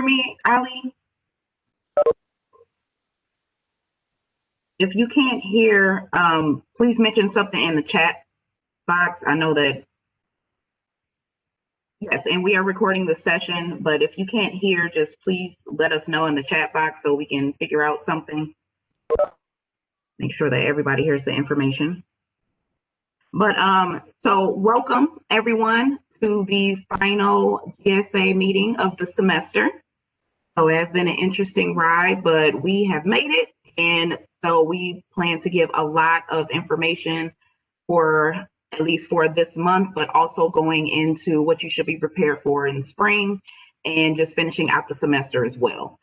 hear me, Ali? If you can't hear, please mention something in the chat box. I know that, yes, and we are recording the session, but if you can't hear, just please let us know in the chat box so we can figure out something. Make sure that everybody hears the information. But so welcome everyone to the final GSA meeting of the semester. So it has been an interesting ride, but we have made it. And so we plan to give a lot of information for at least for this month, but also going into what you should be prepared for in spring and just finishing out the semester as well.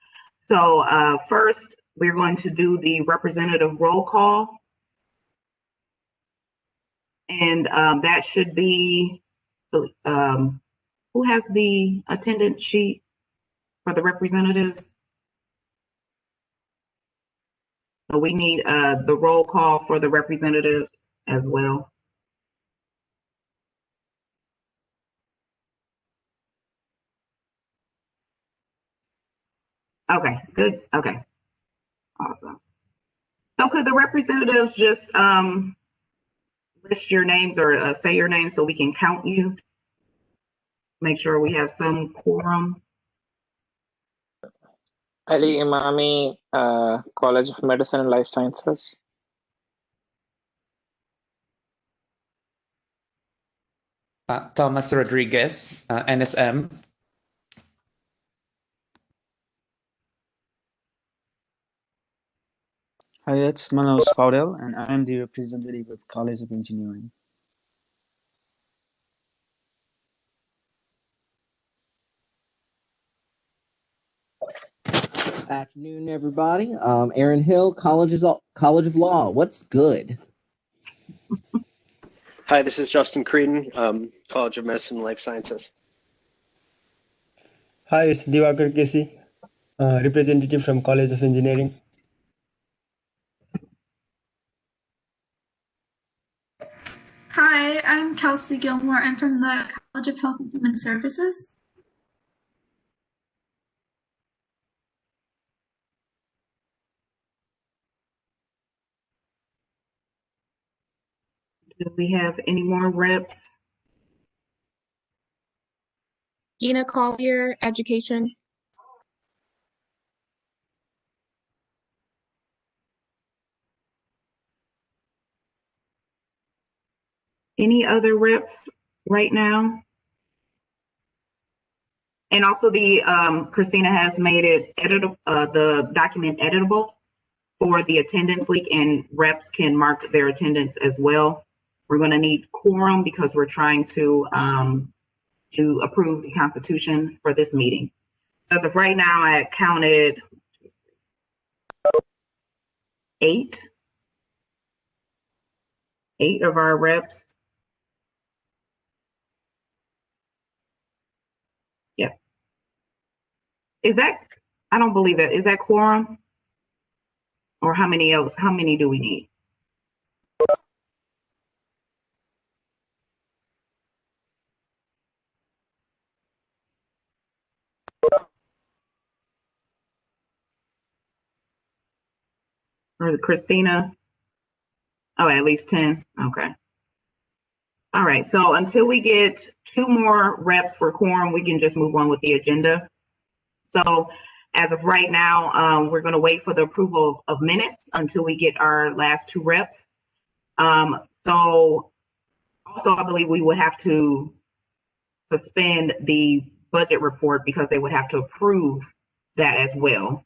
So first, we're going to do the representative roll call. And that should be, who has the attendance sheet for the representatives? So we need the roll call for the representatives as well. Okay, good. Okay, awesome. So could the representatives just list your names or say your name so we can count you? Make sure we have some quorum. Ali Imami, College of Medicine and Life Sciences. Thomas Rodriguez, NSM. Hi, it's Manos Paudel, and I am the representative of College of Engineering. Afternoon, everybody. Aaron Hill, College of Law. What's good? Hi, this is Justin Creedon, College of Medicine and Life Sciences. Hi, it's Diwakar Kesi, representative from College of Engineering. Hi, I'm Kelsey Gilmore. I'm from the College of Health and Human Services. Do we have any more reps? Gina Collier, Education. Any other reps right now? And also the Christina has made it editable, the document editable for the attendance leak, and reps can mark their attendance as well. We're going to need quorum because we're trying to approve the Constitution for this meeting. As of right now, I counted 8 of our reps. Yep. Is that, I don't believe that, is that quorum? Or how many else, how many do we need? Or is it Christina? Oh, at least 10. Okay. All right. So until we get 2 more reps for quorum, we can just move on with the agenda. So as of right now, we're going to wait for the approval of minutes until we get our last 2 reps. So also, I believe we would have to suspend the budget report because they would have to approve that as well.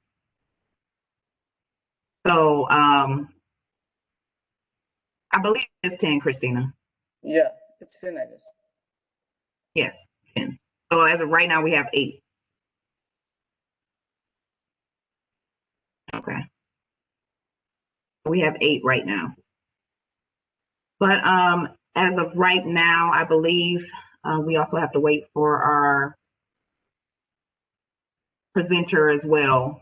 So I believe it's 10, Christina. Yeah, it's 10, I guess. Yes, 10. So as of right now, we have 8. Okay. We have 8 right now. But as of right now, I believe we also have to wait for our presenter as well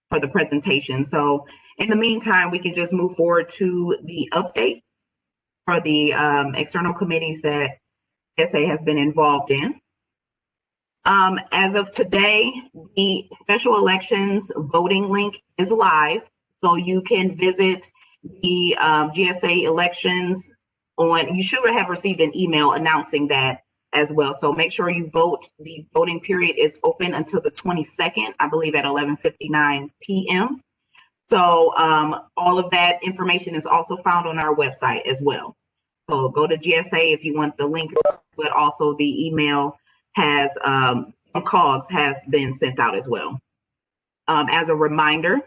for the presentation. So in the meantime, we can just move forward to the updates for the external committees that GSA has been involved in. As of today, the special elections voting link is live, so you can visit the GSA elections on. You should have received an email announcing that as well. So make sure you vote. The voting period is open until the 22nd, I believe, at 11:59 p.m. So all of that information is also found on our website as well. So go to GSA if you want the link, but also the email has COGS has been sent out as well. As a reminder,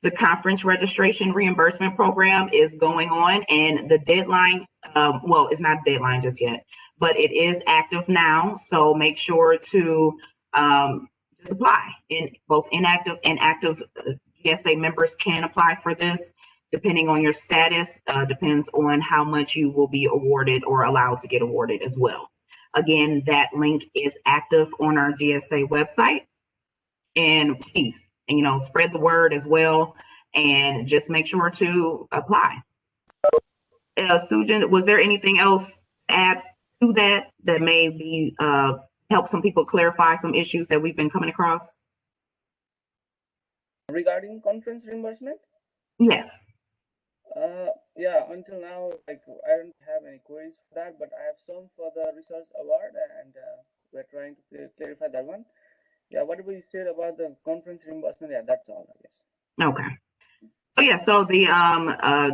the conference registration reimbursement program is going on, and the deadline, well, it's not a deadline just yet, but it is active now. So make sure to just apply. In both inactive and active GSA members can apply for this, depending on your status, depends on how much you will be awarded or allowed to get awarded as well. Again, that link is active on our GSA website. And please, spread the word as well, and just make sure to apply. Sujan, was there anything else to add to that may be help some people clarify some issues that we've been coming across? Regarding conference reimbursement? Yes. Yeah, until now, I don't have any queries for that, but I have some for the research award, and we're trying to clarify that one. Yeah, whatever you said about the conference reimbursement, yeah, that's all, I guess. Okay. Oh yeah, so the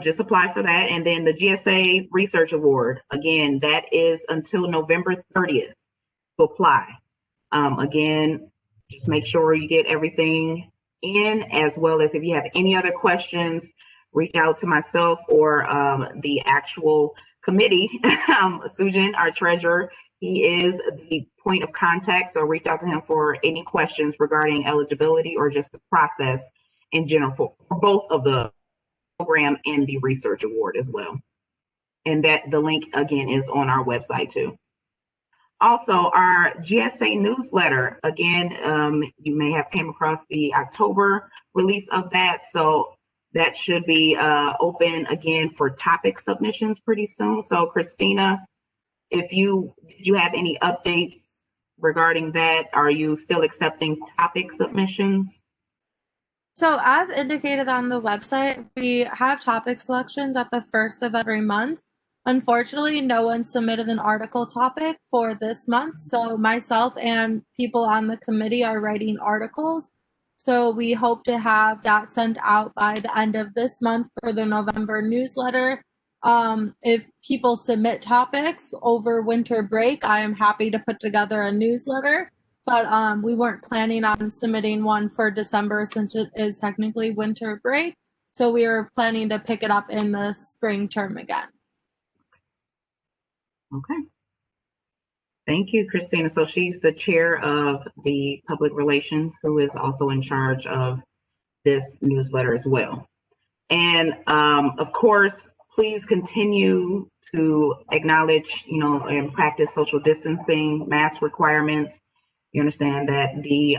just apply for that, and then the GSA Research Award, again, that is until November 30th to apply. Again, just make sure you get everything in, as well as if you have any other questions, reach out to myself or the actual committee. Sujan, our treasurer, he is the point of contact, so reach out to him for any questions regarding eligibility or just the process in general for both of the program and the research award as well. And that the link again is on our website too. Also, our GSA newsletter, again, you may have came across the October release of that. So that should be open again for topic submissions pretty soon. So Christina, did you have any updates regarding that? Are you still accepting topic submissions? So as indicated on the website, we have topic selections at the first of every month. Unfortunately, no one submitted an article topic for this month. So myself and people on the committee are writing articles. So we hope to have that sent out by the end of this month for the November newsletter. If people submit topics over winter break, I am happy to put together a newsletter. But we weren't planning on submitting one for December since it is technically winter break. So we were planning to pick it up in the spring term again. Okay. Thank you, Christina. So she's the chair of the public relations, who is also in charge of this newsletter as well. And of course, please continue to acknowledge, and practice social distancing, mask requirements. You understand that the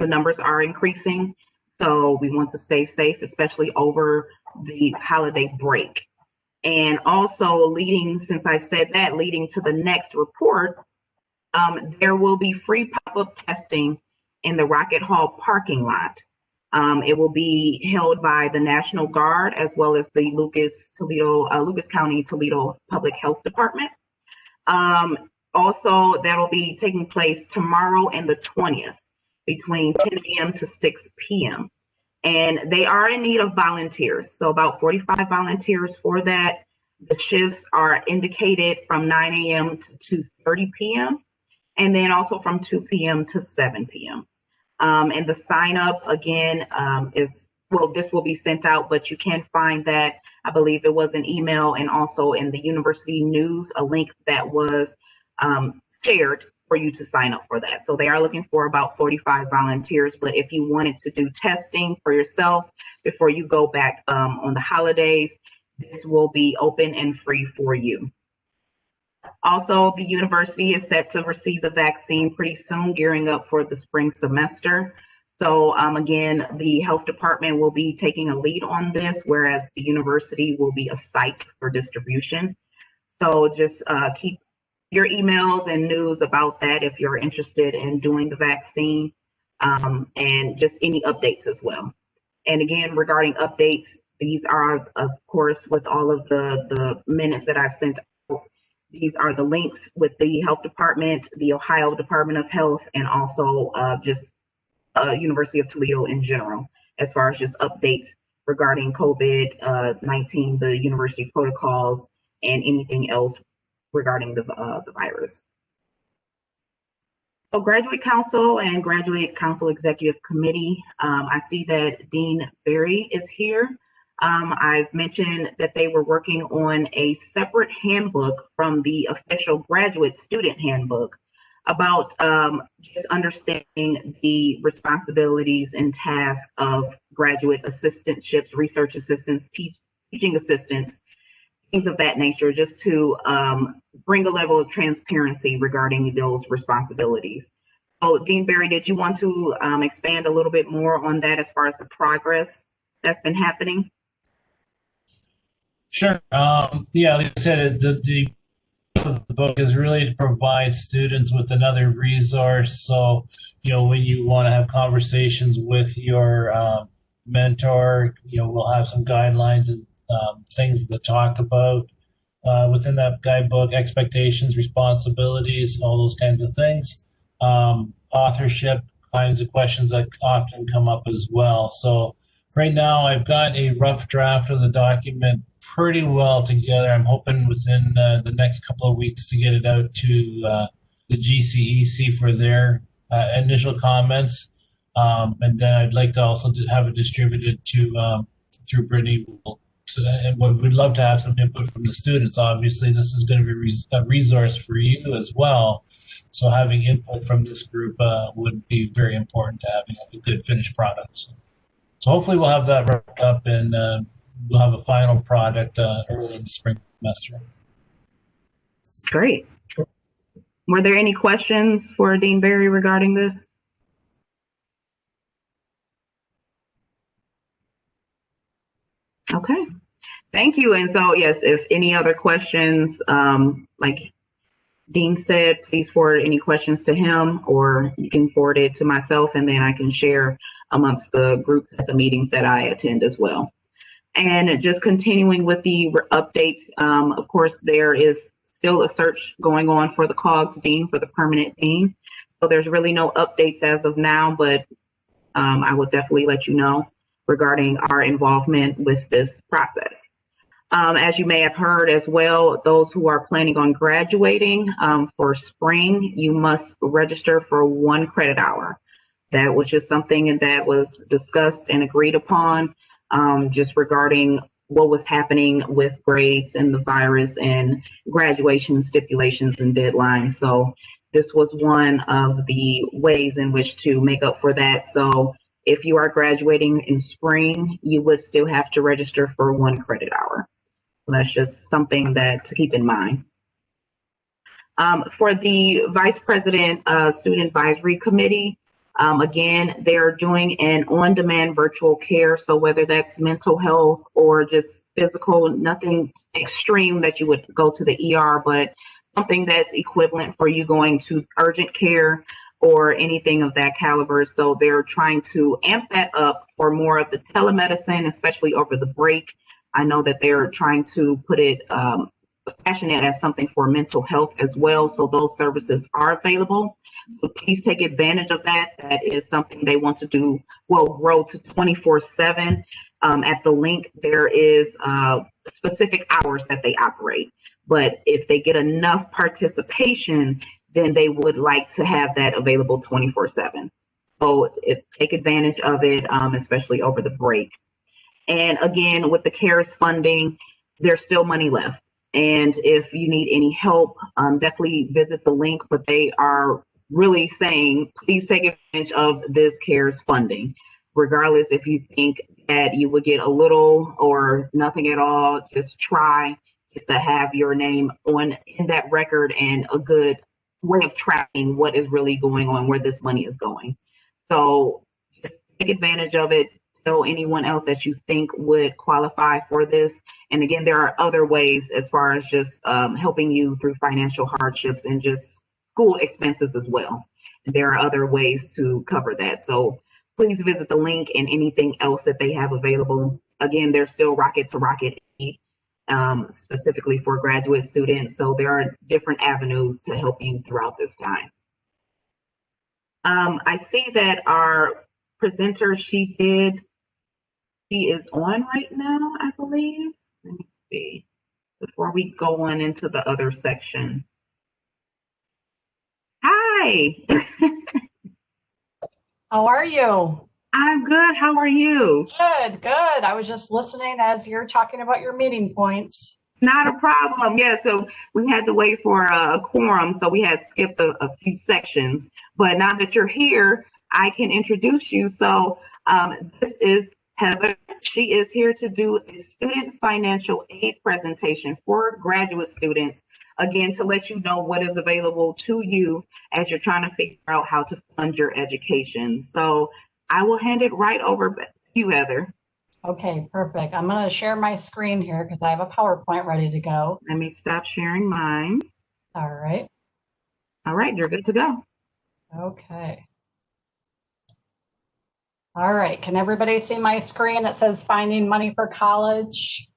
numbers are increasing, so we want to stay safe, especially over the holiday break. And also since I've said that, leading to the next report, there will be free pop-up testing in the Rocket Hall parking lot. It will be held by the National Guard as well as the Lucas County Toledo Public Health Department. Also, that'll be taking place tomorrow and the 20th between 10 a.m. to 6 p.m. And they are in need of volunteers. So about 45 volunteers for that. The shifts are indicated from 9 a.m. to 2:30 p.m. and then also from 2 p.m. to 7 p.m. And the sign up again this will be sent out, but you can find that, I believe it was an email and also in the university news, a link that was shared for you to sign up for that. So they are looking for about 45 volunteers, but if you wanted to do testing for yourself before you go back on the holidays, this will be open and free for you. Also, the university is set to receive the vaccine pretty soon, gearing up for the spring semester. So again, the health department will be taking a lead on this, whereas the university will be a site for distribution. So just keep your emails and news about that if you're interested in doing the vaccine, and just any updates as well. And again, regarding updates, these are, of course, with all of the minutes that I've sent out, these are the links with the health department, the Ohio Department of Health, and also just University of Toledo in general, as far as just updates regarding COVID-19, the university protocols, and anything else regarding the virus. So Graduate Council and Graduate Council Executive Committee, I see that Dean Berry is here. I've mentioned that they were working on a separate handbook from the official graduate student handbook about just understanding the responsibilities and tasks of graduate assistantships, research assistants, teaching assistants, things of that nature, just to bring a level of transparency regarding those responsibilities. So Dean Berry, did you want to expand a little bit more on that as far as the progress that's been happening? Sure. Yeah, like I said, the book is really to provide students with another resource. So, when you want to have conversations with your mentor, we'll have some guidelines and things to talk about within that guidebook: expectations, responsibilities, all those kinds of things. Authorship kinds of questions that often come up as well. So right now I've got a rough draft of the document pretty well together. I'm hoping within the next couple of weeks to get it out to the GCEC for their initial comments. And then I'd like to also have it distributed to through Brittany. And we'd love to have some input from the students. Obviously, this is going to be a resource for you as well. So having input from this group would be very important to having a good finished product. So hopefully we'll have that wrapped up and we'll have a final product early in the spring semester. Great. Were there any questions for Dean Berry regarding this? Okay, thank you. And so, yes, if any other questions, like Dean said, please forward any questions to him, or you can forward it to myself, and then I can share amongst the group at the meetings that I attend as well. And just continuing with the updates, of course, there is still a search going on for the COGS dean, for the permanent dean. So there's really no updates as of now, but I will definitely let you know regarding our involvement with this process. As you may have heard as well, those who are planning on graduating for spring, you must register for 1 credit hour. That was just something that was discussed and agreed upon, just regarding what was happening with grades and the virus and graduation stipulations and deadlines. So this was one of the ways in which to make up for that. So if you are graduating in spring, you would still have to register for 1 credit hour. So that's just something that to keep in mind. For the Vice President Student Advisory Committee, again, they're doing an on-demand virtual care. So whether that's mental health or just physical, nothing extreme that you would go to the ER, but something that's equivalent for you going to urgent care or anything of that caliber. So they're trying to amp that up for more of the telemedicine, especially over the break. I know that they're trying to put it, fashion it as something for mental health as well. So those services are available. So please take advantage of that. That is something they want to do, grow to 24/7. At the link, there is specific hours that they operate. But if they get enough participation, then they would like to have that available 24/7. So take advantage of it, especially over the break. And again, with the CARES funding, there's still money left. And if you need any help, definitely visit the link, but they are really saying, please take advantage of this CARES funding. Regardless if you think that you would get a little or nothing at all, just try just to have your name in that record and a good way of tracking what is really going on, where this money is going. So just take advantage of it. tell anyone else that you think would qualify for this. And again, there are other ways as far as just helping you through financial hardships and just school expenses as well. There are other ways to cover that. So please visit the link and anything else that they have available. Again, there's still Rocket to Rocket Aid, specifically for graduate students. So there are different avenues to help you throughout this time. I see that our presenter, she is on right now, I believe. Let me see, before we go on into the other section. Hi. How are you? I'm good. How are you? Good, good. I was just listening as you're talking about your meeting points. Not a problem. Yeah, so we had to wait for a quorum, so we had skipped a few sections. But now that you're here, I can introduce you. So this is Heather. She is here to do a student financial aid presentation for graduate students. Again, to let you know what is available to you as you're trying to figure out how to fund your education. So I will hand it right over to you, Heather. Okay, perfect. I'm going to share my screen here because I have a PowerPoint ready to go. Let me stop sharing mine. All right. All right, you're good to go. Okay. All right. Can everybody see my screen that says finding money for college?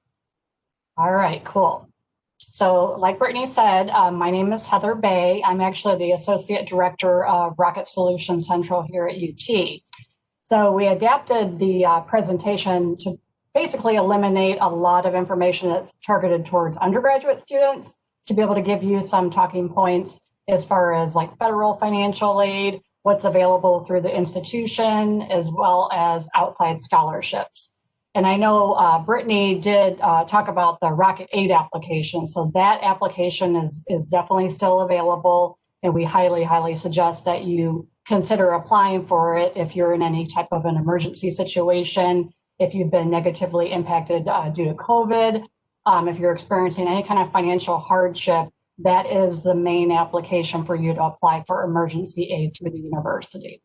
All right, cool. So like Brittany said, my name is Heather Bay. I'm actually the Associate Director of Rocket Solutions Central here at UT. So we adapted the presentation to basically eliminate a lot of information that's targeted towards undergraduate students to be able to give you some talking points as far as like federal financial aid, what's available through the institution, as well as outside scholarships. And I know Brittany did talk about the Rocket Aid application. So that application is definitely still available. And we highly, highly suggest that you consider applying for it if you're in any type of an emergency situation, if you've been negatively impacted due to COVID, if you're experiencing any kind of financial hardship, that is the main application for you to apply for emergency aid through the university.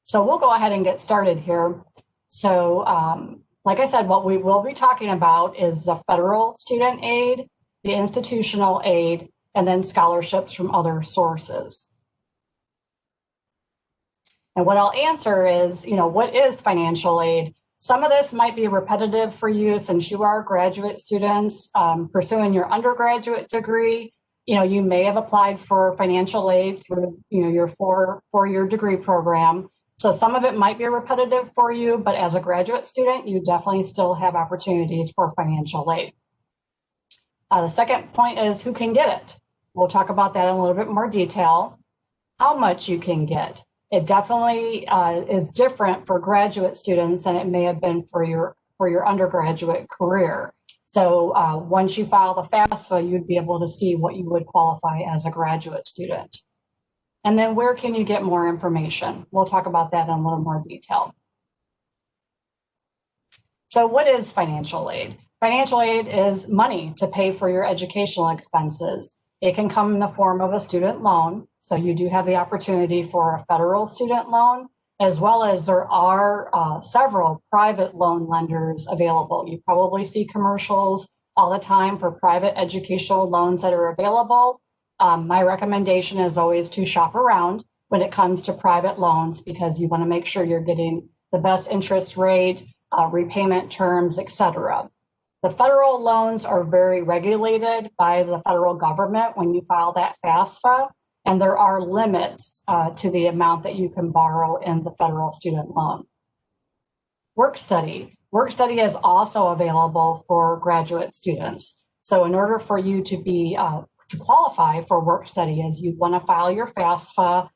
So we'll go ahead and get started here. So like I said, what we will be talking about is the federal student aid, the institutional aid, and then scholarships from other sources. And what I'll answer is, what is financial aid? Some of this might be repetitive for you since you are graduate students pursuing your undergraduate degree. You may have applied for financial aid through, your four-year degree program. So some of it might be repetitive for you, but as a graduate student, you definitely still have opportunities for financial aid. The second point is who can get it. We'll talk about that in a little bit more detail. How much you can get. It definitely is different for graduate students than it may have been for your undergraduate career. So once you file the FAFSA, you'd be able to see what you would qualify as a graduate student. And then where can you get more information? We'll talk about that in a little more detail. So what is financial aid? Financial aid is money to pay for your educational expenses. It can come in the form of a student loan. So you do have the opportunity for a federal student loan, as well as there are several private loan lenders available. You probably see commercials all the time for private educational loans that are available. My recommendation is always to shop around when it comes to private loans because you want to make sure you're getting the best interest rate, repayment terms, etc. The federal loans are very regulated by the federal government when you file that FAFSA, and there are limits to the amount that you can borrow in the federal student loan. Work study. Work study is also available for graduate students. So in order for you to be to qualify for work study is you want to file your FAFSA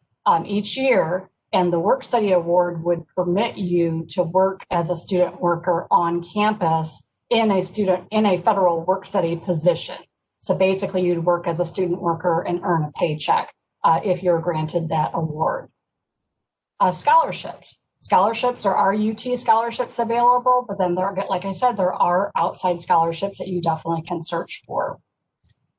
each year, and the work study award would permit you to work as a student worker on campus in a federal work study position. So basically you'd work as a student worker and earn a paycheck if you're granted that award. Scholarships. Scholarships, there are UT scholarships available, but then like I said, there are outside scholarships that you definitely can search for.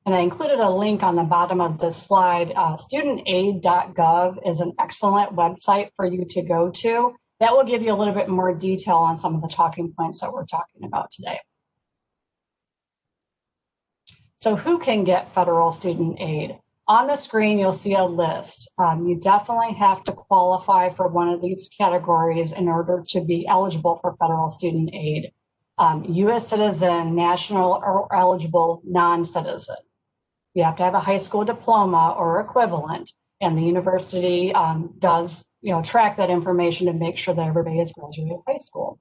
And I included a link on the bottom of this slide. Studentaid.gov is an excellent website for you to go to that will give you a little bit more detail on some of the talking points that we're talking about today. So who can get federal student aid? On the screen, you'll see a list. You definitely have to qualify for one of these categories in order to be eligible for federal student aid. U.S. citizen, national or eligible non-citizen. You have to have a high school diploma or equivalent, and the university does track that information to make sure that everybody has graduated high school.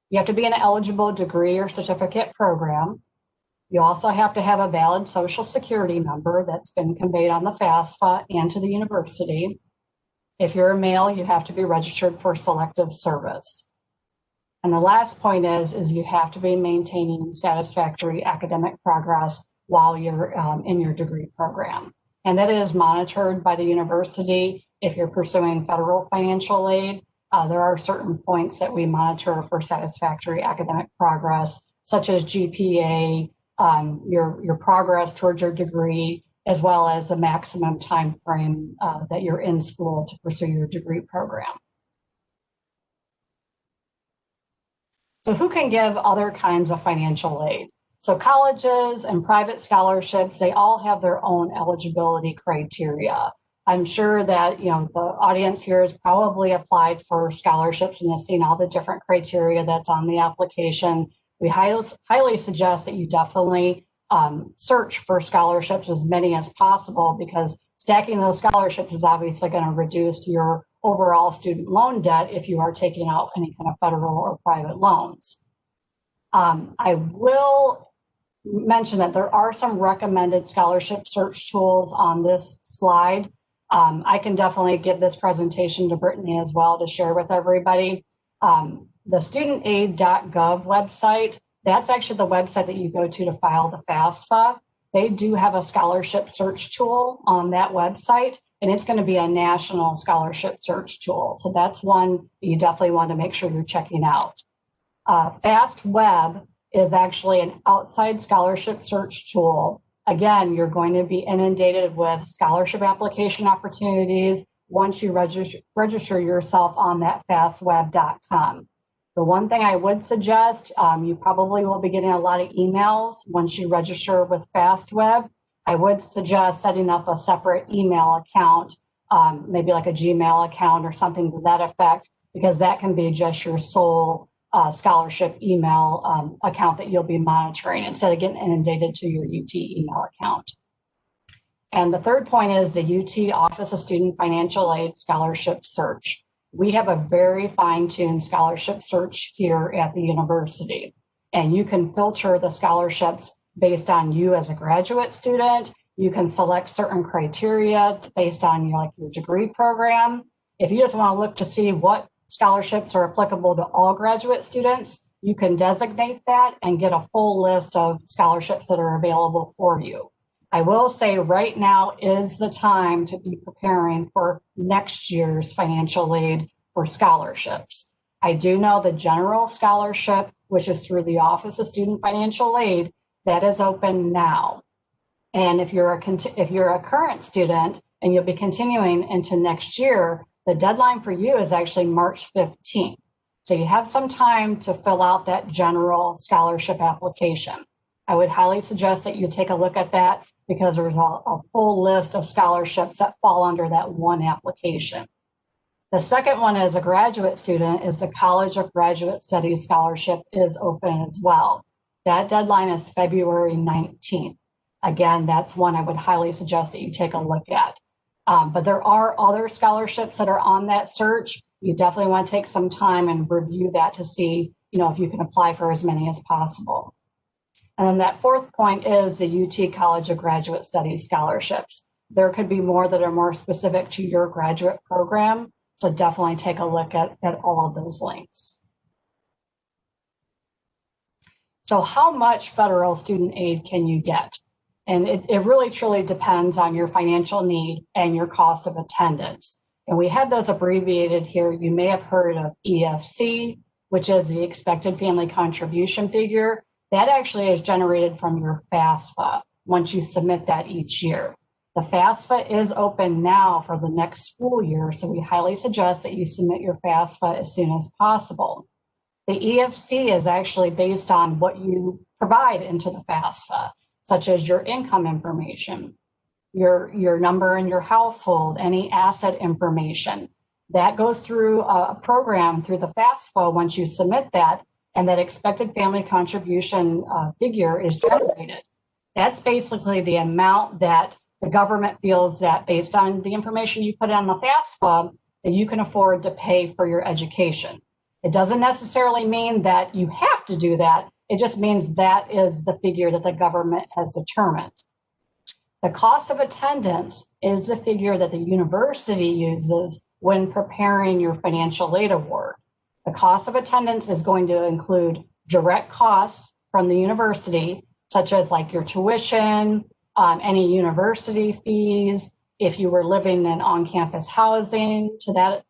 You have to be in an eligible degree or certificate program. You also have to have a valid social security number that's been conveyed on the FAFSA and to the university. If you're a male, you have to be registered for selective service. And the last point is you have to be maintaining satisfactory academic progress while you're in your degree program. And that is monitored by the university. If you're pursuing federal financial aid, there are certain points that we monitor for satisfactory academic progress, such as GPA, your progress towards your degree, as well as the maximum time frame that you're in school to pursue your degree program. So who can give other kinds of financial aid? So colleges and private scholarships, they all have their own eligibility criteria. I'm sure that the audience here has probably applied for scholarships and has seen all the different criteria that's on the application. We highly suggest that you definitely search for scholarships, as many as possible, because stacking those scholarships is obviously going to reduce your overall student loan debt if you are taking out any kind of federal or private loans. I will mention that there are some recommended scholarship search tools on this slide. I can definitely give this presentation to Brittany as well to share with everybody. The studentaid.gov website, that's actually the website that you go to file the FAFSA. They do have a scholarship search tool on that website, and it's going to be a national scholarship search tool. So that's one you definitely want to make sure you're checking out. FastWeb is actually an outside scholarship search tool. Again, you're going to be inundated with scholarship application opportunities once you register yourself on that fastweb.com. The one thing I would suggest, you probably will be getting a lot of emails once you register with FastWeb. I would suggest setting up a separate email account, maybe like a Gmail account or something to that effect, because that can be just your sole scholarship email account that you'll be monitoring instead of getting inundated to your UT email account. And the third point is the UT Office of Student Financial Aid Scholarship Search. We have a very fine-tuned scholarship search here at the university, and you can filter the scholarships based on you as a graduate student. You can select certain criteria based on your degree program. If you just want to look to see what scholarships are applicable to all graduate students, you can designate that and get a full list of scholarships that are available for you. I will say right now is the time to be preparing for next year's financial aid for scholarships. I do know the general scholarship, which is through the Office of Student Financial Aid, that is open now. And if you're a current student and you'll be continuing into next year, the deadline for you is actually March 15th. So you have some time to fill out that general scholarship application. I would highly suggest that you take a look at that because there's a full list of scholarships that fall under that one application. The second one as a graduate student is the College of Graduate Studies Scholarship is open as well. That deadline is February 19th. Again, that's one I would highly suggest that you take a look at. But there are other scholarships that are on that search. You definitely want to take some time and review that to see, if you can apply for as many as possible. And then that fourth point is the UT College of Graduate Studies scholarships. There could be more that are more specific to your graduate program. So definitely take a look at all of those links. So how much federal student aid can you get? And it really truly depends on your financial need and your cost of attendance. And we have those abbreviated here. You may have heard of EFC, which is the expected family contribution figure. That actually is generated from your FAFSA once you submit that each year. The FAFSA is open now for the next school year, so we highly suggest that you submit your FAFSA as soon as possible. The EFC is actually based on what you provide into the FAFSA, such as your income information, your number in your household, any asset information. That goes through a program through the FAFSA once you submit that, and that expected family contribution figure is generated. That's basically the amount that the government feels that based on the information you put on the FAFSA, that you can afford to pay for your education. It doesn't necessarily mean that you have to do that. It just means that is the figure that the government has determined. The cost of attendance is the figure that the university uses when preparing your financial aid award. The cost of attendance is going to include direct costs from the university, such as like your tuition, any university fees, if you were living in on-campus housing, to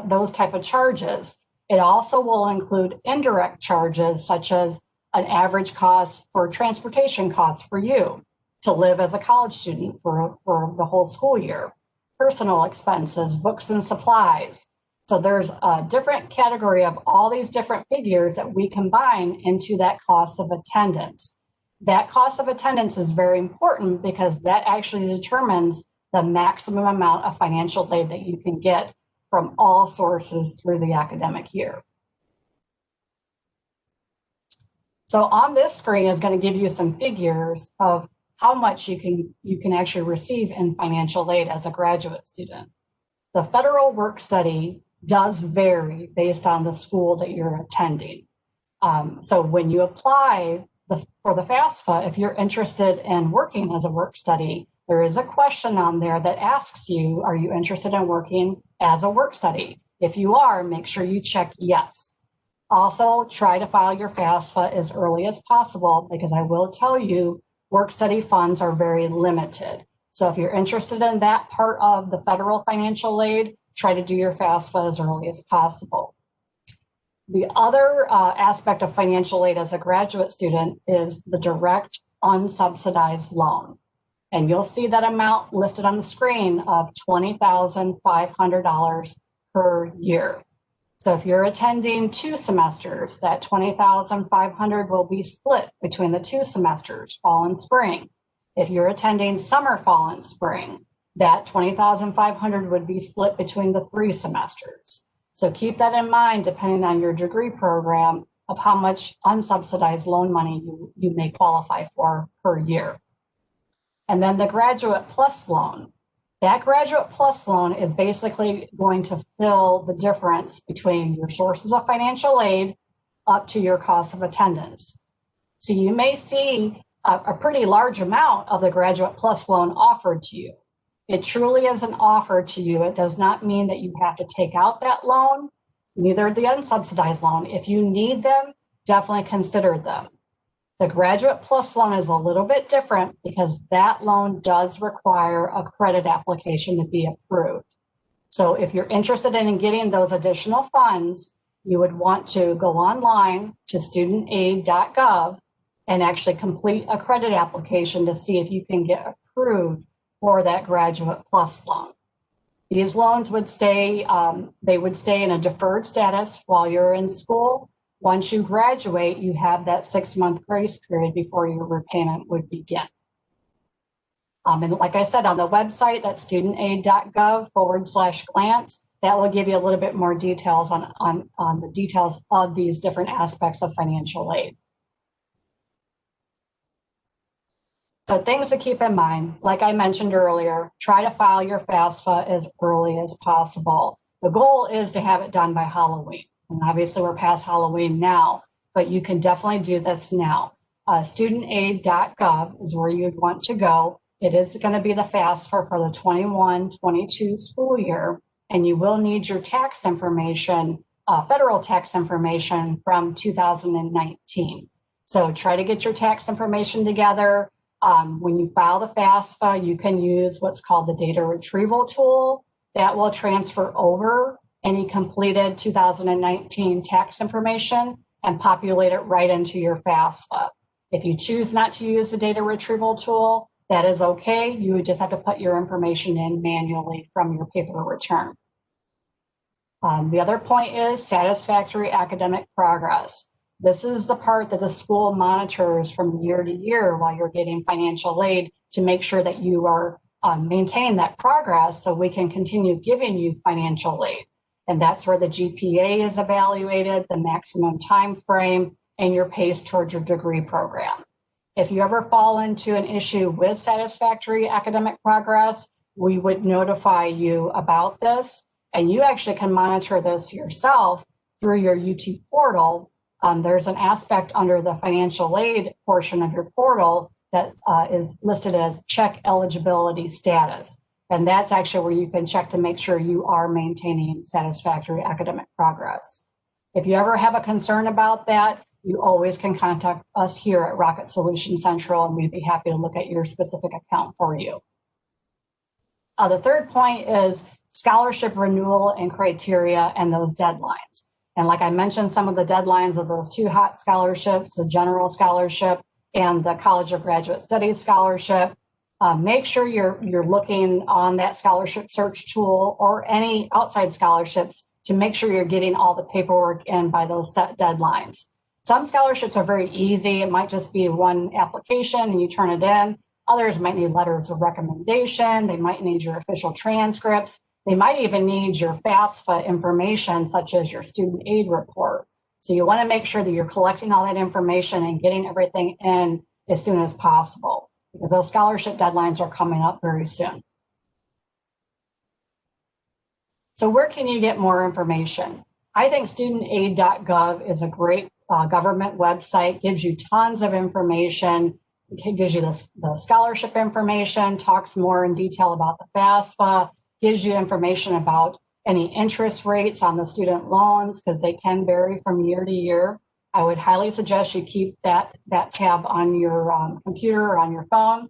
those type of charges. It also will include indirect charges, such as an average cost for transportation costs for you to live as a college student for the whole school year, personal expenses, books and supplies. So there's a different category of all these different figures that we combine into that cost of attendance. That cost of attendance is very important because that actually determines the maximum amount of financial aid that you can get from all sources through the academic year. So on this screen is going to give you some figures of how much you can actually receive in financial aid as a graduate student. The federal work study does vary based on the school that you're attending. So when you apply for the FAFSA, if you're interested in working as a work study, there is a question on there that asks you, are you interested in working as a work study? If you are, make sure you check yes. Also, try to file your FAFSA as early as possible because I will tell you, work study funds are very limited. So if you're interested in that part of the federal financial aid, try to do your FAFSA as early as possible. The other aspect of financial aid as a graduate student is the direct unsubsidized loan. And you'll see that amount listed on the screen of $20,500 per year. So if you're attending 2 semesters, that $20,500 will be split between the 2 semesters, fall and spring. If you're attending summer, fall, and spring, that $20,500 would be split between the 3 semesters. So keep that in mind, depending on your degree program, of how much unsubsidized loan money you may qualify for per year. And then the Graduate Plus loan. That Graduate Plus loan is basically going to fill the difference between your sources of financial aid up to your cost of attendance. So you may see a pretty large amount of the Graduate Plus loan offered to you. It truly is an offer to you. It does not mean that you have to take out that loan, neither the unsubsidized loan. If you need them, definitely consider them. The Graduate Plus loan is a little bit different because that loan does require a credit application to be approved. So if you're interested in getting those additional funds, you would want to go online to studentaid.gov and actually complete a credit application to see if you can get approved for that Graduate Plus loan. These loans would stay, they would stay in a deferred status while you're in school. Once you graduate, you have that 6-month grace period before your repayment would begin. And like I said, on the website, that's studentaid.gov/glance, that will give you a little bit more details on the details of these different aspects of financial aid. So things to keep in mind, like I mentioned earlier, try to file your FAFSA as early as possible. The goal is to have it done by Halloween. And obviously we're past Halloween now, but you can definitely do this now. Studentaid.gov is where you'd want to go. It is going to be the FAFSA for the 21-22 school year, and you will need your tax information, federal tax information from 2019. So try to get your tax information together. When you file the FAFSA, you can use what's called the data retrieval tool that will transfer over any completed 2019 tax information and populate it right into your FAFSA. If you choose not to use the data retrieval tool, that is okay. You would just have to put your information in manually from your paper return. The other point is satisfactory academic progress. This is the part that the school monitors from year to year while you're getting financial aid to make sure that you are maintaining that progress so we can continue giving you financial aid. And that's where the GPA is evaluated, the maximum time frame, and your pace towards your degree program. If you ever fall into an issue with satisfactory academic progress, we would notify you about this. And you actually can monitor this yourself through your UT portal. There's an aspect under the financial aid portion of your portal that is listed as check eligibility status. And that's actually where you can check to make sure you are maintaining satisfactory academic progress. If you ever have a concern about that, you always can contact us here at Rocket Solutions Central, and we'd be happy to look at your specific account for you. The third point is scholarship renewal and criteria and those deadlines. And like I mentioned, some of the deadlines of those two hot scholarships, the general scholarship and the College of Graduate Studies scholarship. Make sure you're looking on that scholarship search tool or any outside scholarships to make sure you're getting all the paperwork in by those set deadlines. Some scholarships are very easy. It might just be one application and you turn it in. Others might need letters of recommendation. They might need your official transcripts. They might even need your FAFSA information, such as your student aid report. So you want to make sure that you're collecting all that information and getting everything in as soon as possible, because those scholarship deadlines are coming up very soon. So where can you get more information? I think studentaid.gov is a great government website, gives you tons of information. It gives you the scholarship information, talks more in detail about the FAFSA, gives you information about any interest rates on the student loans, because they can vary from year to year. I would highly suggest you keep that tab on your computer or on your phone.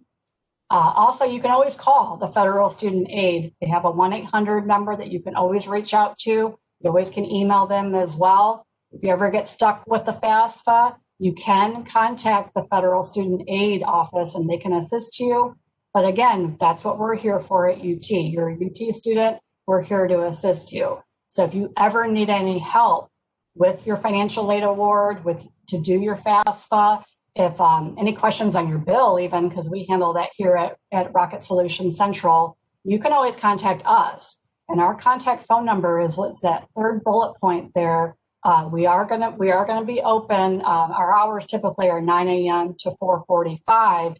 Also, you can always call the Federal Student Aid. They have a 1-800 number that you can always reach out to. You always can email them as well. If you ever get stuck with the FAFSA, you can contact the Federal Student Aid office and they can assist you. But again, that's what we're here for at UT. You're a UT student, we're here to assist you. So if you ever need any help with your financial aid award, to do your FAFSA, if any questions on your bill even, because we handle that here at Rocket Solutions Central, you can always contact us. And our contact phone number is, it's that third bullet point there. We are gonna be open. Our hours typically are 9 a.m. to 4:45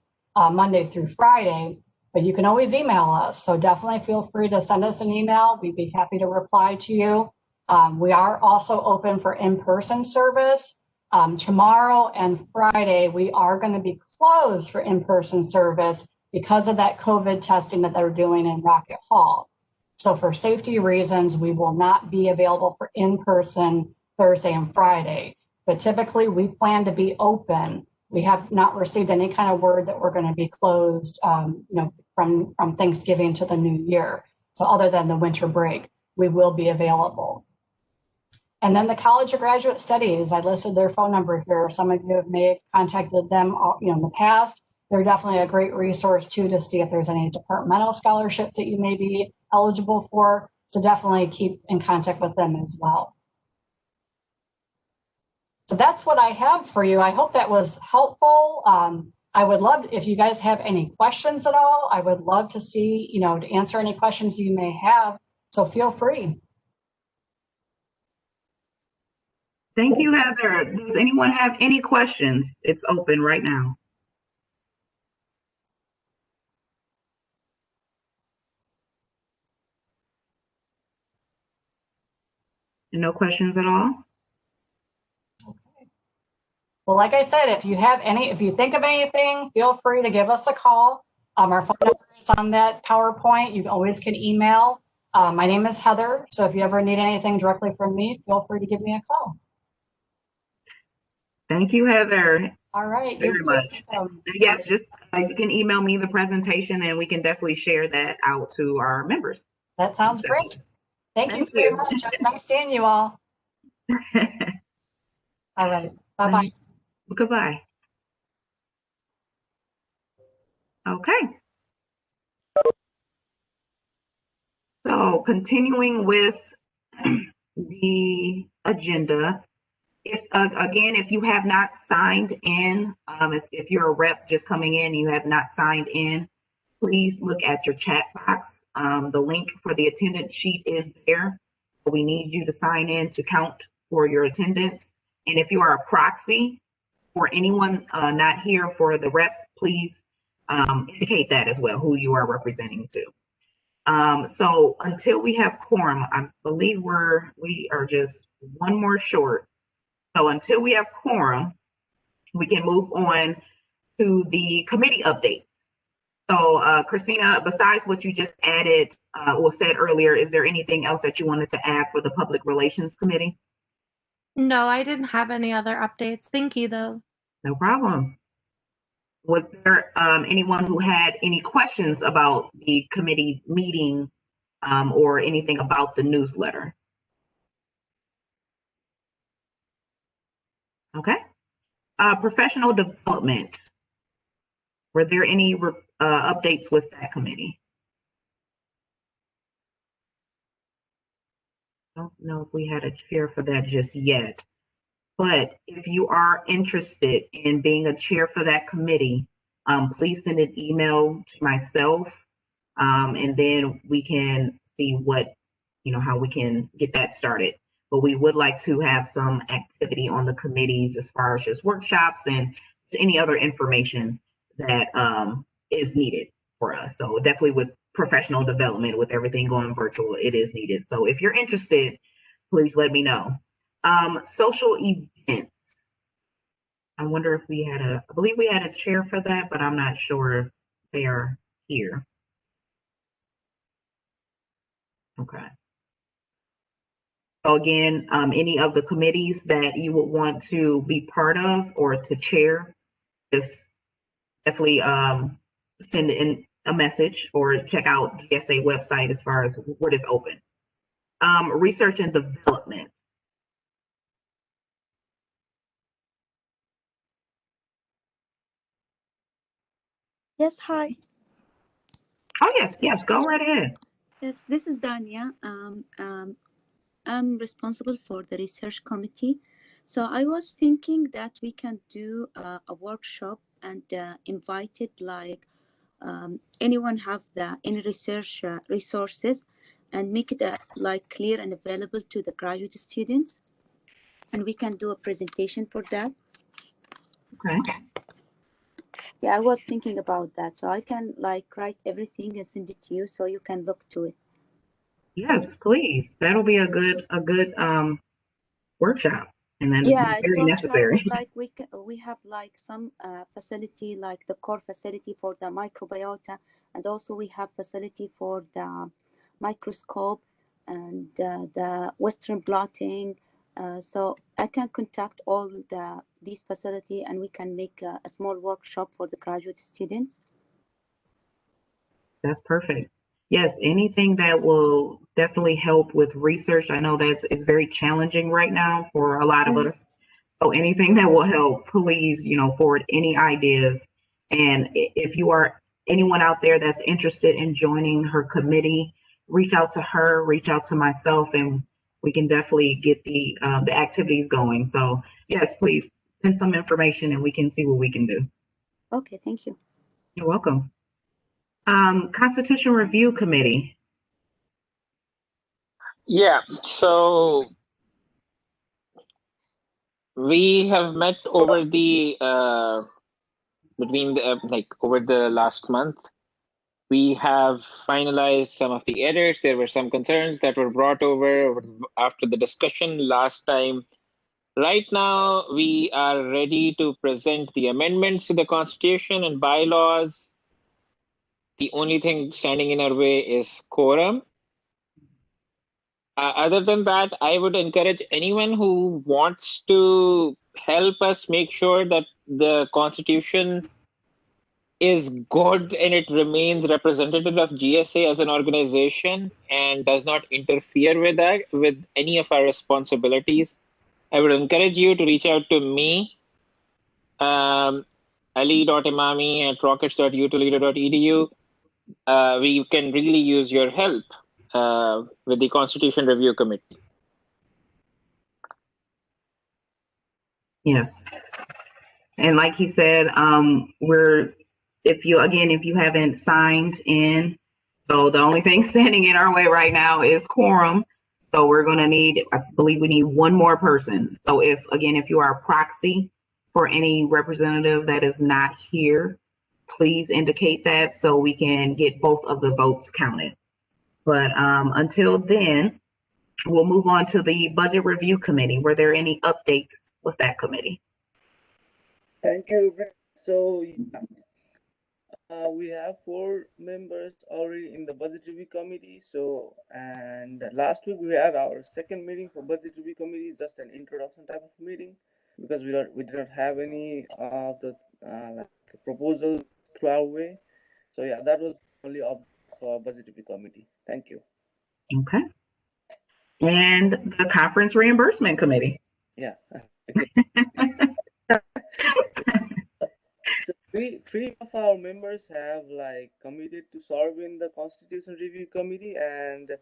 Monday through Friday, but you can always email us. So definitely feel free to send us an email. We'd be happy to reply to you. We are also open for in-person service. Tomorrow and Friday, we are going to be closed for in-person service because of that COVID testing that they're doing in Rocket Hall. So for safety reasons, we will not be available for in-person Thursday and Friday, but typically we plan to be open. We have not received any kind of word that we're going to be closed, from Thanksgiving to the new year. So other than the winter break, we will be available. And then the College of Graduate Studies, I listed their phone number here. Some of you may have contacted them, in the past. They're definitely a great resource too to see if there's any departmental scholarships that you may be eligible for. So definitely keep in contact with them as well. So that's what I have for you. I hope that was helpful. I would love, if you guys have any questions at all, I would love to see, to answer any questions you may have. So feel free. Thank you, Heather. Does anyone have any questions? It's open right now. No questions at all? Well, like I said, if you think of anything, feel free to give us a call. Our phone number is on that PowerPoint. You always can email. My name is Heather. So if you ever need anything directly from me, feel free to give me a call. Thank you, Heather. All right. Very much. Yes, just you can email me the presentation and we can definitely share that out to our members. That sounds great. Thank you very much. It was nice seeing you all. All right. Bye-bye. Goodbye. Okay. So continuing with the agenda, if again, if you have not signed in, if you're a rep just coming in and you have not signed in, please look at your chat box. The link for the attendance sheet is there. We need you to sign in to count for your attendance. And if you are a proxy for anyone not here for the reps, please indicate that as well, who you are representing to. So until we have quorum, I believe we are just one more short. So until we have quorum, we can move on to the committee update. So Christina, besides what you just added or said earlier, is there anything else that you wanted to add for the Public Relations Committee? No, I didn't have any other updates. Thank you, though. No problem. Was there anyone who had any questions about the committee meeting or anything about the newsletter? Okay. Professional development. Were there any updates with that committee? I don't know if we had a chair for that just yet, but if you are interested in being a chair for that committee, please send an email to myself, and then we can see what, how we can get that started. But we would like to have some activity on the committees as far as just workshops and any other information that is needed for us. So definitely with professional development, with everything going virtual, it is needed. So if you're interested, please let me know. Social events. I wonder if I believe we had a chair for that, but I'm not sure if they are here. Okay. So again, any of the committees that you would want to be part of or to chair, just definitely send in a message or check out GSA website as far as what is open. Research and development. Yes, hi. Oh, yes, go right ahead. Yes, this is Dania. I'm responsible for the research committee. So I was thinking that we can do a workshop and invited like anyone have any research resources and make it like clear and available to the graduate students. And we can do a presentation for that. Okay. Yeah, I was thinking about that. So I can like write everything and send it to you so you can look to it. Yes, please. That'll be a good workshop, and then Yeah, it's very necessary. like we have like some facility like the core facility for the microbiota, and also we have facility for the microscope and the Western blotting. So I can contact all these facility and we can make a small workshop for the graduate students. That's perfect. Yes, anything that will definitely help with research. I know it's very challenging right now for a lot of us. So anything that will help, please, forward any ideas. And if you are anyone out there that's interested in joining her committee, reach out to her, reach out to myself, and we can definitely get the activities going. So yes, please send some information and we can see what we can do. Okay, thank you. You're welcome. Constitution Review Committee. Yeah, so we have met over the over the last month. We have finalized some of the edits. There were some concerns that were brought over after the discussion last time. Right now, we are ready to present the amendments to the Constitution and bylaws. The only thing standing in our way is quorum. Other than that, I would encourage anyone who wants to help us make sure that the Constitution is good and it remains representative of GSA as an organization and does not interfere with any of our responsibilities. I would encourage you to reach out to me. ali.imami@rockets.utoledo.edu. We can really use your help with the Constitution Review Committee. Yes. And like he said, if you haven't signed in, so the only thing standing in our way right now is quorum. So we're going to need, I believe we need one more person. So if you are a proxy for any representative that is not here, please indicate that so we can get both of the votes counted. But until then, we'll move on to the Budget Review Committee. Were there any updates with that committee? Thank you. So we have 4 members already in the budget review committee. So, and last week we had our second meeting for budget review committee, just an introduction type of meeting, because we did not have any of the proposals through our way. So yeah, that was only up for budget review committee. Thank you. Okay. And the conference reimbursement committee. Yeah. Okay. So three of our members have committed to serve in the Constitution Review Committee, and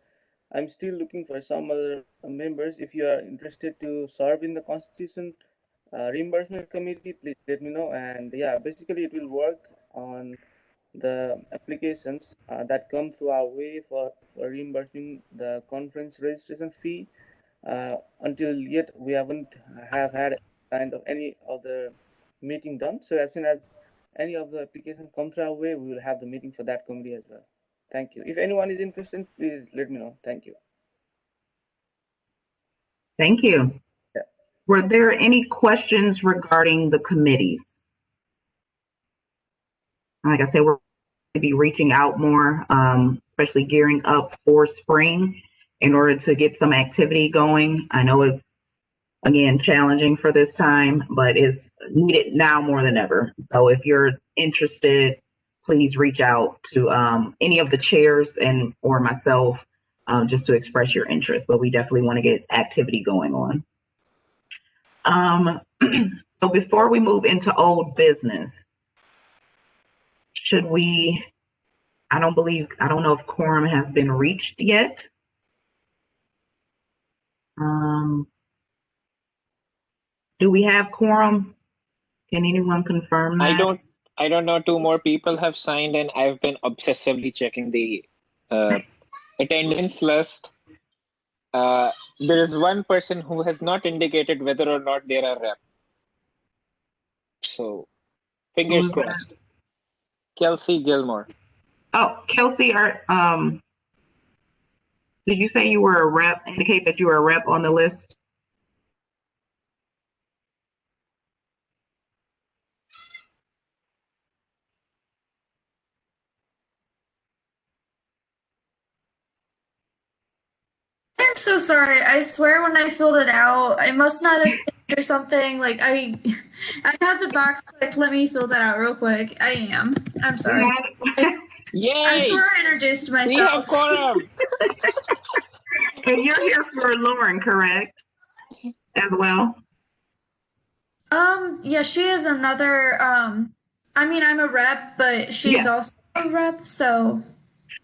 I'm still looking for some other members. If you are interested to serve in the Constitution Reimbursement Committee, please let me know. And yeah, basically it will work on the applications that come through our way for reimbursing the conference registration fee. Until yet, we haven't had kind of any of the meeting done. So as soon as any of the applications come through our way, we will have the meeting for that committee as well. Thank you. If anyone is interested, please let me know. Thank you. Thank you. Yeah. Were there any questions regarding the committees? Like I said, we're going to be reaching out more, especially gearing up for spring in order to get some activity going. I know it's, again, challenging for this time, but it's needed now more than ever. So if you're interested, please reach out to any of the chairs or myself just to express your interest. But we definitely want to get activity going on. So before we move into old business, I don't know if quorum has been reached yet. Do we have quorum? Can anyone confirm that? I don't know. 2 more people have signed, and I've been obsessively checking the attendance list. There is one person who has not indicated whether or not they're a rep. So, fingers crossed. Kelsey Gilmore. Oh, Kelsey, did you say you were a rep? Indicate that you were a rep on the list? I'm so sorry. I swear when I filled it out, I must not have saved or something. Like I had the box clicked. Let me fill that out real quick. I am. I'm sorry. Yay! I swear I introduced myself. We have quorum. And you're here for Lauren, correct? As well? Yeah, she is another, I mean, I'm a rep, but she's also a rep, so.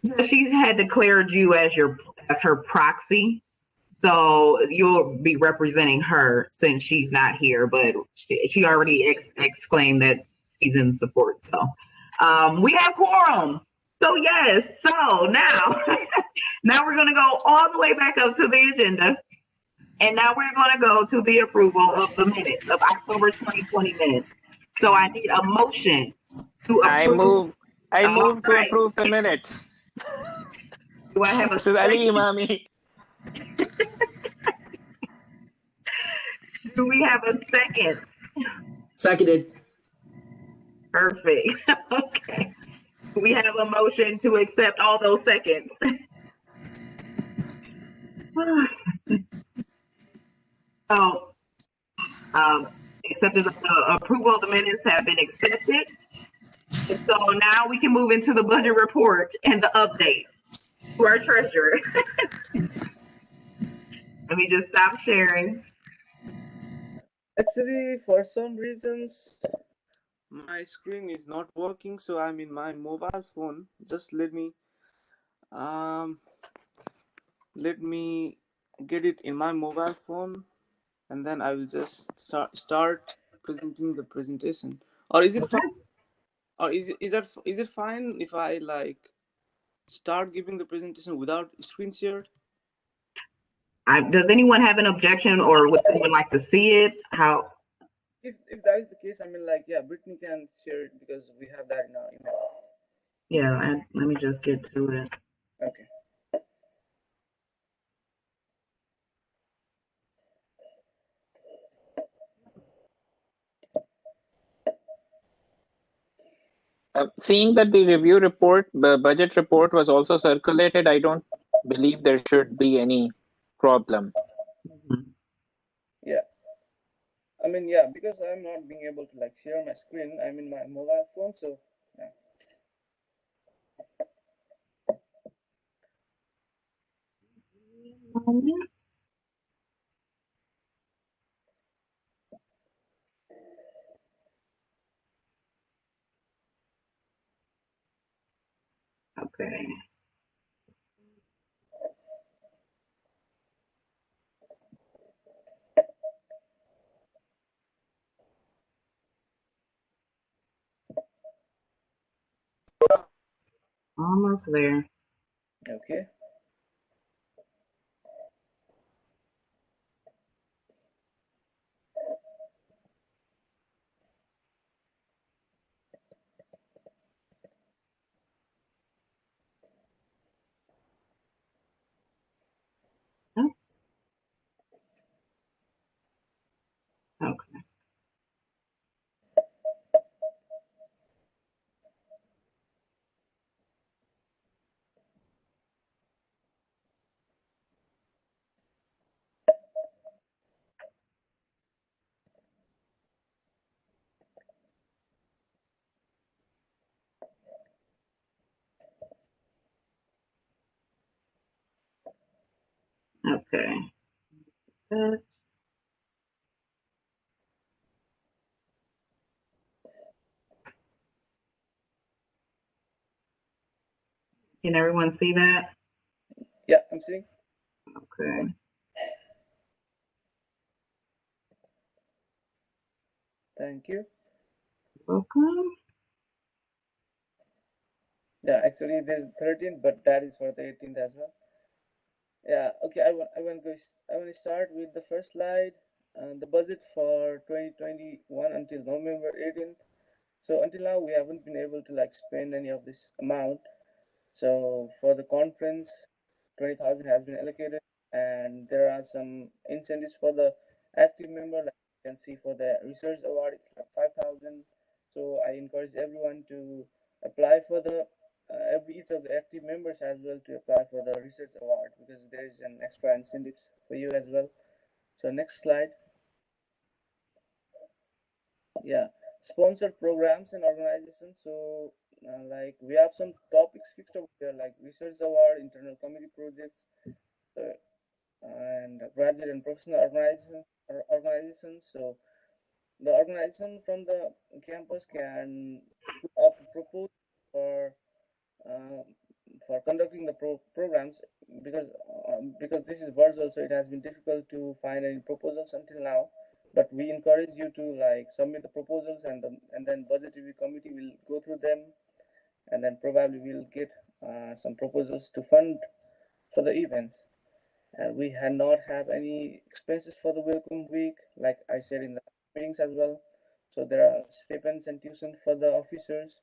Yeah, she's had declared you as her proxy. So you'll be representing her since she's not here, but she already exclaimed that she's in support. So we have quorum. So yes, so now we're going to go all the way back up to the agenda. And now we're going to go to the approval of the minutes of October 2020 minutes. So I need a motion to approve. I move to approve the minutes. Do I have a This is Ali Imami. Do we have a second? Seconded. Perfect. Okay. We have a motion to accept all those seconds. So, accepted the approval of the minutes have been accepted. And so now we can move into the budget report and the update to our treasurer. Let me just stop sharing. Actually, for some reasons, My screen is not working, so I'm in my mobile phone. Just um let me get it in my mobile phone, and then I will just start presenting the presentation. Or is it Okay. fine? Or is it fine if I like start giving the presentation without screen shared? Does anyone have an objection, or would someone like to see it? How? If that is the case, I mean, like, yeah, Brittany can share it because we have that in our email. Yeah, let me just get to it. Okay. Seeing that the review report, the budget report was also circulated, I don't believe there should be any problem. Yeah. I mean, yeah, because I'm not being able to like share my screen. I'm in my mobile phone, so yeah. Okay. Almost there. Okay. Okay. Okay. Good. Can everyone see that? Yeah, I'm seeing. Okay. Thank you. Welcome. Yeah, actually there's 13th, but that is for the 18th as well. Yeah. Okay. I want to start with the first slide. The budget for 2021 until November 18th. So until now, we haven't been able to like spend any of this amount. So for the conference, 20,000 has been allocated, and there are some incentives for the active member. Like you can see for the research award, it's like 5,000. So I encourage everyone to apply for the every each of the active members as well to apply for the research award because there is an extra incentives for you as well. So next slide. Yeah, sponsored programs and organizations. So like we have some topics fixed over there like research award, internal committee projects, uh, and graduate and professional organizations. So the organization from the campus can put up a proposal uh, for conducting the programs because this is virtual, so it has been difficult to find any proposals until now. But we encourage you to like submit the proposals, and then budget review committee will go through them, and then probably we'll get some proposals to fund for the events. And we had not have any expenses for the welcome week, like I said in the meetings as well. So there are stipends and tuition for the officers.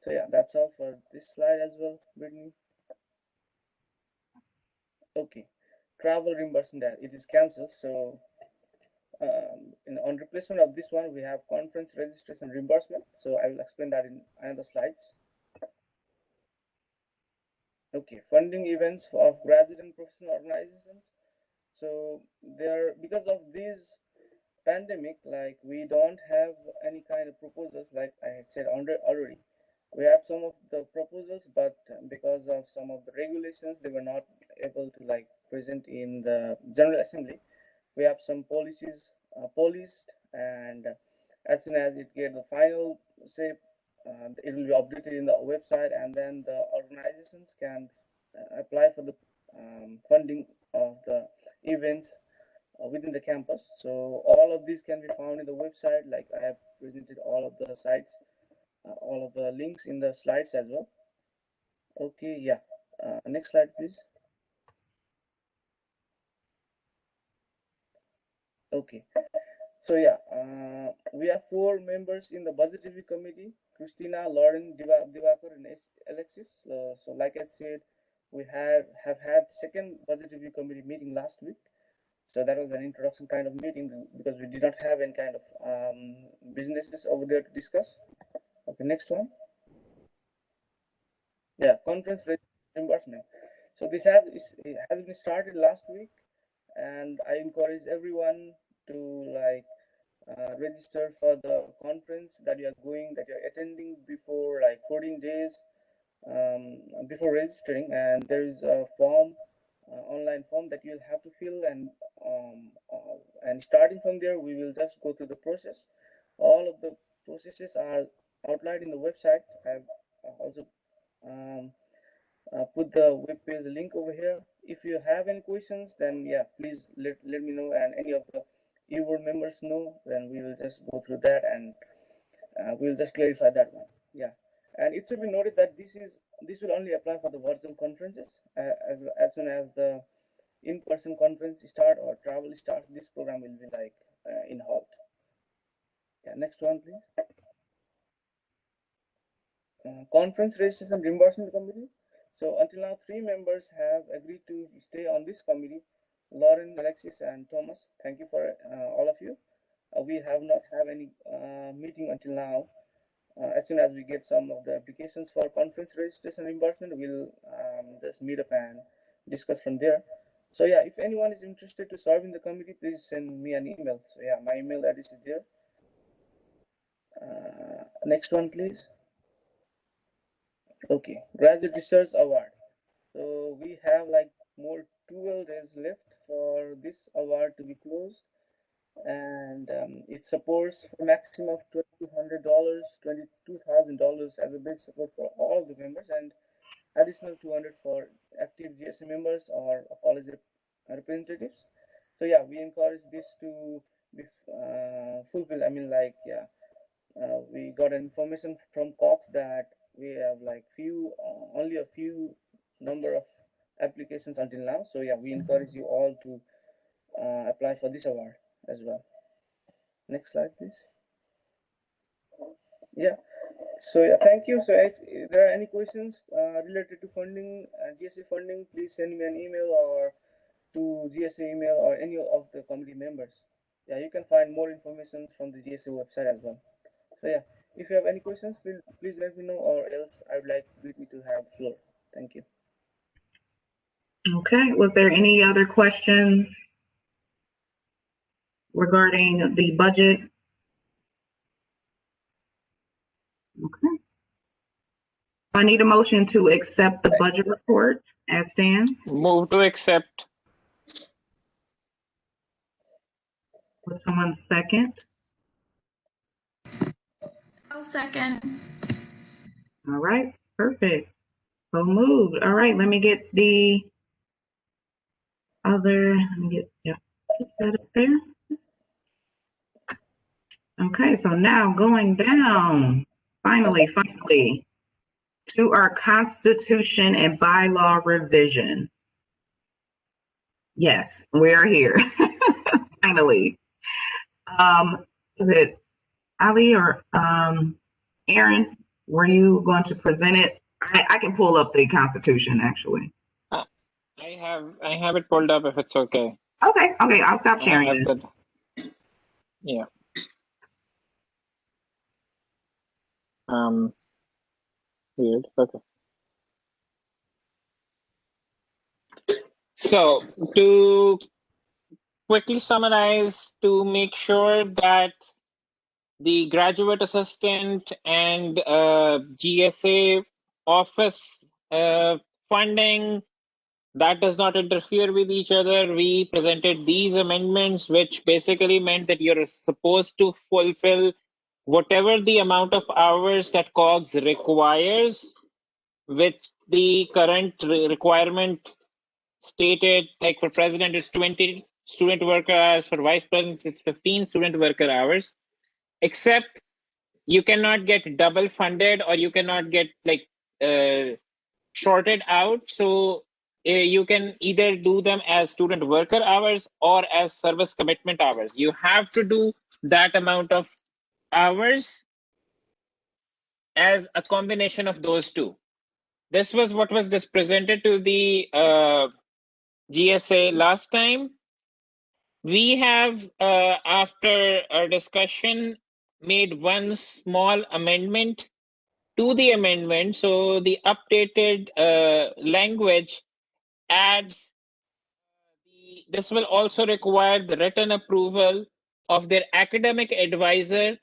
So yeah, that's all for this slide as well, Brittany. Okay, travel reimbursement that it is cancelled. So on replacement of this one, we have conference registration reimbursement. So I will explain that in another slides. Okay, funding events of graduate and professional organizations. So there, because of this pandemic, like we don't have any kind of proposals. Like I had said already, we had some of the proposals, but because of some of the regulations, they were not able to like present in the General Assembly. We have some policies polished, and as soon as it gets the final shape, it will be updated in the website, and then the organizations can apply for the funding of the events within the campus. So all of these can be found in the website. Like I have presented all of the sites, all of the links in the slides as well. Okay, yeah. Next slide, please. Okay. So yeah, we have 4 members in the budget review committee: Christina, Lauren, Divakar, and Alexis. So like I said, we have had second budget review committee meeting last week. So that was an introduction kind of meeting because we did not have any kind of businesses over there to discuss. Okay, next one. Yeah, conference reimbursement. So this has been started last week, and I encourage everyone to like register for the conference that you are attending before like 14 days before registering. And there is a form, online form that you'll have to fill, and starting from there, we will just go through the process. All of the processes are outlined in the website. I've also put the web page link over here. If you have any questions, then yeah, please let me know, and any of the board members know, then we will just go through that, and we'll just clarify that one. Yeah, and it should be noted that this will only apply for the virtual conferences. As soon as the in-person conference start or travel start, this program will be like in halt. Yeah, next one, please. Conference registration reimbursement committee. So until now, 3 members have agreed to stay on this committee: Lauren, Alexis, and Thomas. Thank you for all of you. We have not had any meeting until now. As soon as we get some of the applications for conference registration reimbursement, we'll just meet up and discuss from there. So yeah, if anyone is interested to serve in the committee, please send me an email. So yeah, my email address is there. Next one, please. Okay, graduate research award. So we have like more 12 days left for this award to be closed, and it supports a maximum of $2,200, $22,000 as a base support for all of the members, and additional 200 for active GSA members or college representatives. So yeah, we encourage this to be fulfilled. I mean, like, yeah, we got information from Cox that we have like only a few number of applications until now. So yeah, we encourage you all to apply for this award as well. Next slide, please. Yeah. So yeah, thank you. So if there are any questions related to funding, GSA funding, please send me an email or to GSA email or any of the committee members. Yeah, you can find more information from the GSA website as well. So yeah, if you have any questions, please let me know, or else I would like Brittany to have the floor. Thank you. Okay, was there any other questions regarding the budget? Okay. I need a motion to accept the budget report as stands. Move to accept. Would someone second? I'll second. All right, perfect. So moved. All right, let me get the other, get that up there. Okay, so now going down, finally, to our Constitution and bylaw revision. Yes, we are here, finally. Is it Ali or Aaron? Were you going to present it? I can pull up the Constitution, actually. I have it pulled up if it's okay. Okay, I'll stop sharing it. Yeah. Weird. Okay. So to quickly summarize, to make sure that the graduate assistant and GSA office funding that does not interfere with each other, we presented these amendments, which basically meant that you're supposed to fulfill whatever the amount of hours that COGS requires, with the current requirement stated, like for president, it's 20 student worker hours, for vice president, it's 15 student worker hours, except you cannot get double funded or you cannot get like shorted out. So you can either do them as student worker hours or as service commitment hours. You have to do that amount of hours as a combination of those two. This was what was presented to the GSA last time. We have, after a discussion, made one small amendment to the amendment. So the updated language adds, this will also require the written approval of their academic advisor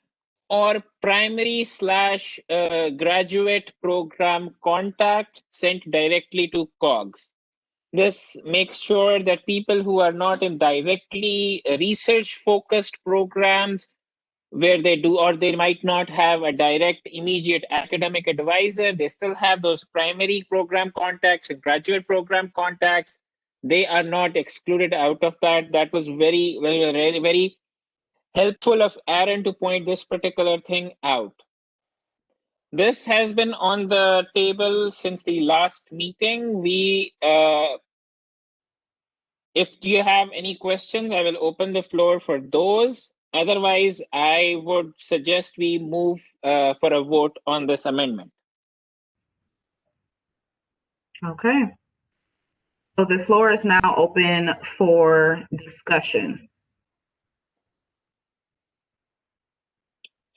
or primary/graduate program contact sent directly to COGS. This makes sure that people who are not in directly research focused programs where they do, or they might not have a direct immediate academic advisor, they still have those primary program contacts and graduate program contacts. They are not excluded out of that. That was very, very, very helpful of Aaron to point this particular thing out. This has been on the table since the last meeting. If you have any questions, I will open the floor for those. Otherwise, I would suggest we move for a vote on this amendment. Okay. So the floor is now open for discussion.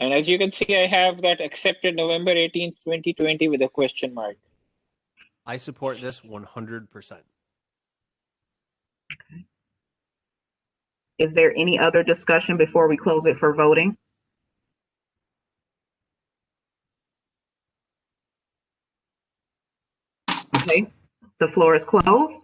And as you can see, I have that accepted November 18th, 2020 with a question mark. I support this 100%. Is there any other discussion before we close it for voting? Okay, the floor is closed.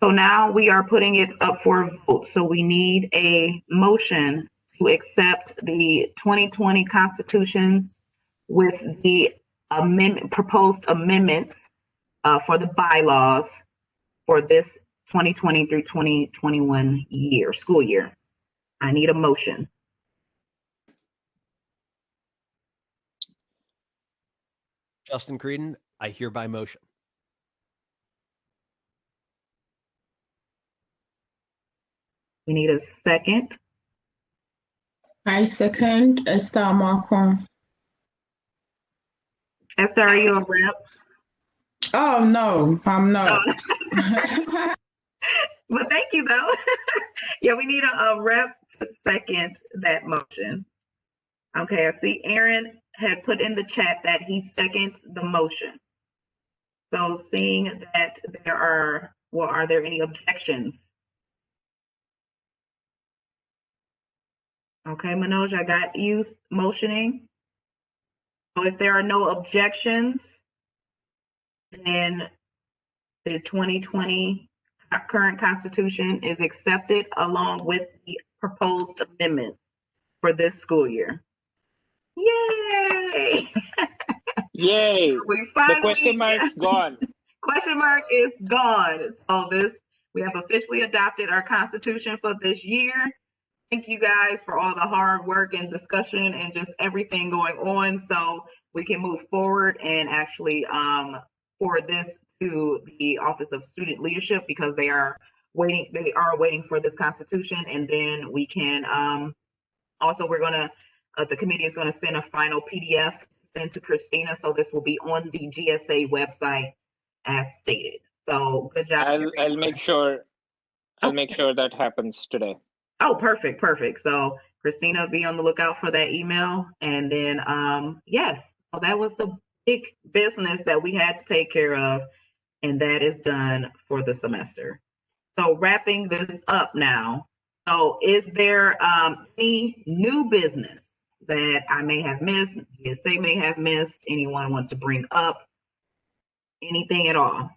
So now we are putting it up for a vote. So we need a motion to accept the 2020 Constitution with the proposed amendments for the bylaws for this 2020 through 2021 school year. I need a motion. Justin Creedon, I hereby motion. We need a second. I second Esther Macron. Esther, are you a rep? Oh, no, I'm not. Oh. Well, thank you, though. Yeah, we need a rep to second that motion. Okay, I see Aaron had put in the chat that he seconds the motion. So seeing that there are, well, are there any objections? Okay, Manoj, I got you motioning. So if there are no objections, then the 2020 current Constitution is accepted along with the proposed amendments for this school year. Yay! Yay! We finally, the question mark's gone. Question mark is gone. So we have officially adopted our Constitution for this year. Thank you guys for all the hard work and discussion and just everything going on, so we can move forward and actually forward this to the Office of Student Leadership, because they are waiting for this Constitution. And then we can also, the committee is gonna send a final PDF sent to Christina, so this will be on the GSA website as stated. So good job. I'll make sure that happens today. Oh, perfect. So Christina, be on the lookout for that email. And then, yes, so that was the big business that we had to take care of, and that is done for the semester. So wrapping this up now. So is there any new business that I may have missed, GSA may have missed, anyone want to bring up, anything at all?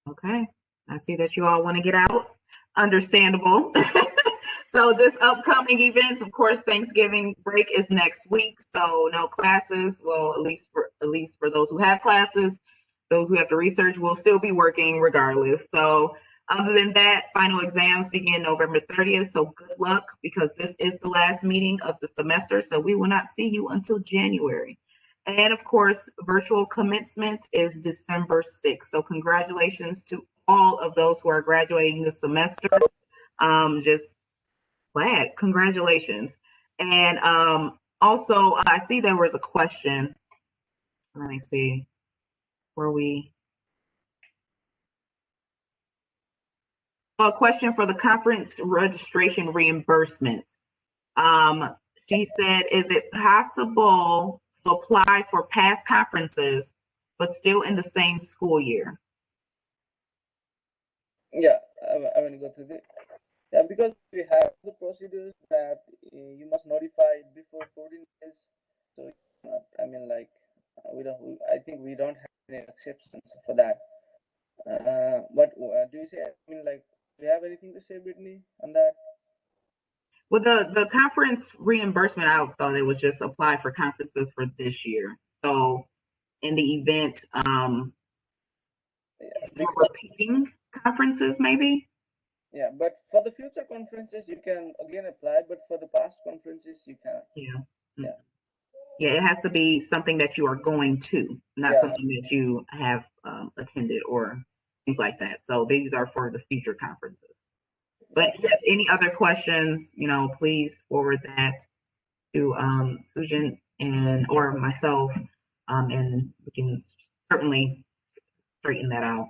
Okay, I see that you all want to get out. understandable. So this upcoming events, of course, Thanksgiving break is next week, so no classes. Well, at least for those who have classes, those who have to research will still be working regardless. So other than that, final exams begin November 30th. So good luck, because this is the last meeting of the semester. So we will not see you until January. And of course, virtual commencement is December 6th. So congratulations to all of those who are graduating this semester. Just glad, congratulations. And also, I see there was a question. Let me see, a question for the conference registration reimbursement. She said, is it possible to apply for past conferences, but still in the same school year? Yeah, I'm going to go through this. Yeah, because we have the procedures that you must notify it before 14 days. So, I mean, like, I think we don't have any exceptions for that. But do you say, I mean, like, do you have anything to say, Brittany, on that? Well, the conference reimbursement, I thought it was just apply for conferences for this year. So in the event, you're repeating conferences, maybe? Yeah, but for the future conferences, you can again apply, but for the past conferences, you can't. Yeah. Yeah, it has to be something that you are going to, not something that you have attended or things like that. So these are for the future conferences. But yes, any other questions, please forward that to Sujan or myself, and we can certainly straighten that out.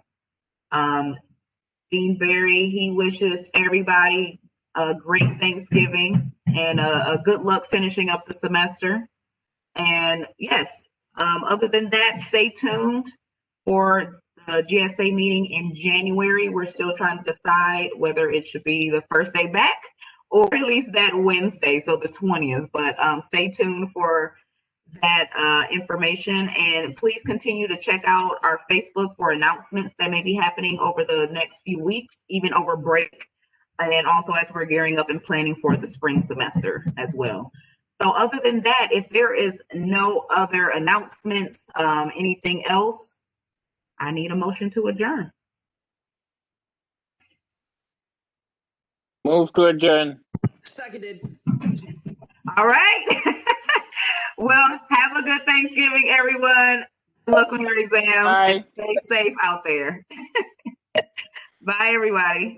Dean Barry, he wishes everybody a great Thanksgiving and a good luck finishing up the semester. And yes, other than that, stay tuned for the GSA meeting in January. We're still trying to decide whether it should be the first day back or at least that Wednesday, so the 20th. But stay tuned for that information, and please continue to check out our Facebook for announcements that may be happening over the next few weeks, even over break, and also as we're gearing up and planning for the spring semester as well. So other than that, if there is no other announcements, anything else, I need a motion to adjourn. Move to adjourn. Seconded. All right. Well, have a good Thanksgiving, everyone. Good luck on your exams. Bye. Stay safe out there. Bye, everybody.